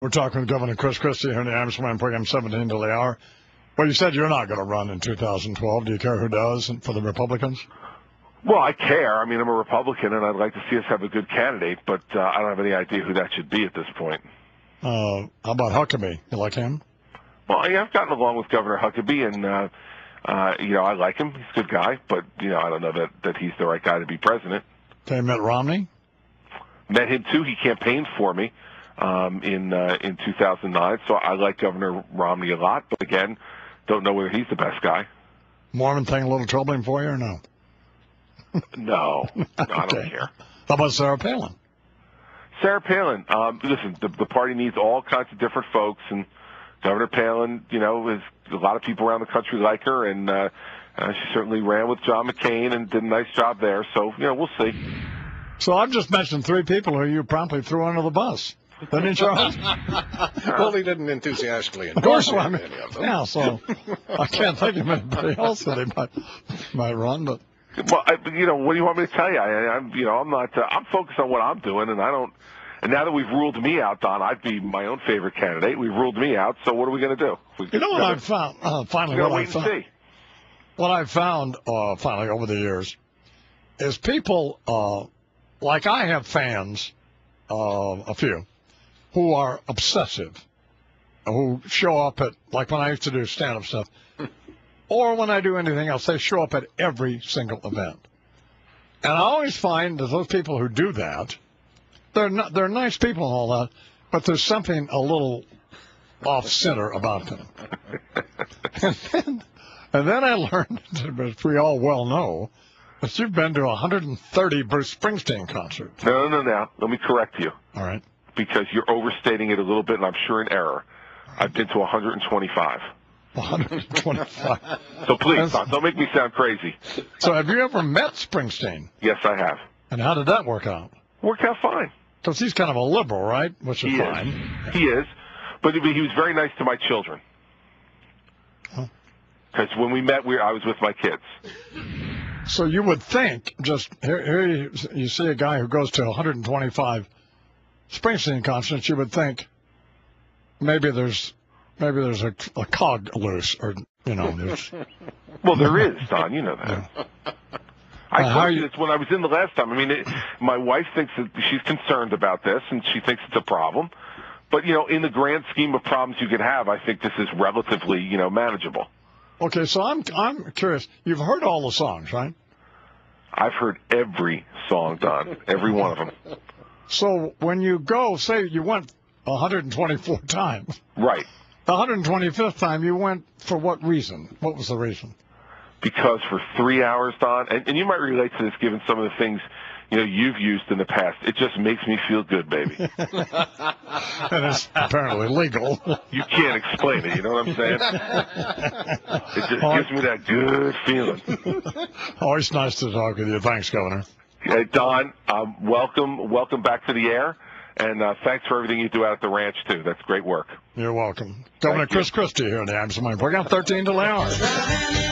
We're talking with Governor Christie here in the Imus program, 17 till the hour. Well, you said you're not going to run in 2012. Do you care who does for the Republicans? Well, I care. I mean, I'm a Republican, and I'd like to see us have a good candidate, but I don't have any idea who that should be at this point. How about Huckabee? You like him? Well, yeah, I've gotten along with Governor Huckabee, and I like him. He's a good guy, but I don't know that he's the right guy to be president. Okay, Mitt Romney? Met him too. He campaigned for me in 2009, so I like Governor Romney a lot. But again, don't know whether he's the best guy. Mormon thing a little troubling for you or no? No, I don't Okay. care. How about Sarah Palin? Sarah Palin, listen, the party needs all kinds of different folks, and Governor Palin, is a lot of people around the country like her, and she certainly ran with John McCain and did a nice job there. So, we'll see. So I've just mentioned three people who you promptly threw under the bus. Didn't you, Charles? Well, he didn't enthusiastically Of course, endorse I mean, any of them. yeah, so I can't think of anybody else that he might run, but... Well, what do you want me to tell you? I'm not. I'm focused on what I'm doing, and I don't. And now that we've ruled me out, Don, I'd be my own favorite candidate. We've ruled me out, so what are we going to do? You know what I've found? Finally, what I've found finally over the years is people like I have fans, a few, who are obsessive, who show up at, like when I used to do stand-up stuff, or when I do anything else, they show up at every single event. And I always find that those people who do that, they're nice people and all that, but there's something a little off-center about them. and then I learned, as we all well know, that you've been to 130 Bruce Springsteen concerts. No. Let me correct you. All right. Because you're overstating it a little bit, and I'm sure in error. I've been to 125. 125. So please, Don, don't make me sound crazy. So have you ever met Springsteen? Yes, I have. And how did that work out? Worked out fine. Because he's kind of a liberal, right? Which is fine. He is. But he was very nice to my children. Because when we met, I was with my kids. So you would think, just here you see a guy who goes to 125 Springsteen concerts, you would think maybe there's a cog loose, or there's. Well, there is, Don. You know that. Yeah. I told you this when I was in the last time. I mean, my wife thinks that she's concerned about this, and she thinks it's a problem. But in the grand scheme of problems you could have, I think this is relatively manageable. Okay, so I'm curious. You've heard all the songs, right? I've heard every song, Don. Every one of them. So when you go, say you went 124 times. Right. The 125th time you went for what reason? What was the reason? Because for 3 hours, Don, and you might relate to this given some of the things you've used in the past, it just makes me feel good, baby. And it's apparently legal. You can't explain it, you know what I'm saying? It just gives me that good feeling. Always nice to talk with you. Thanks, Governor. Hey, Don, welcome back to the air, and thanks for everything you do out at the ranch, too. That's great work. You're welcome. Governor Christie here in the Imus program, 13 till the hour.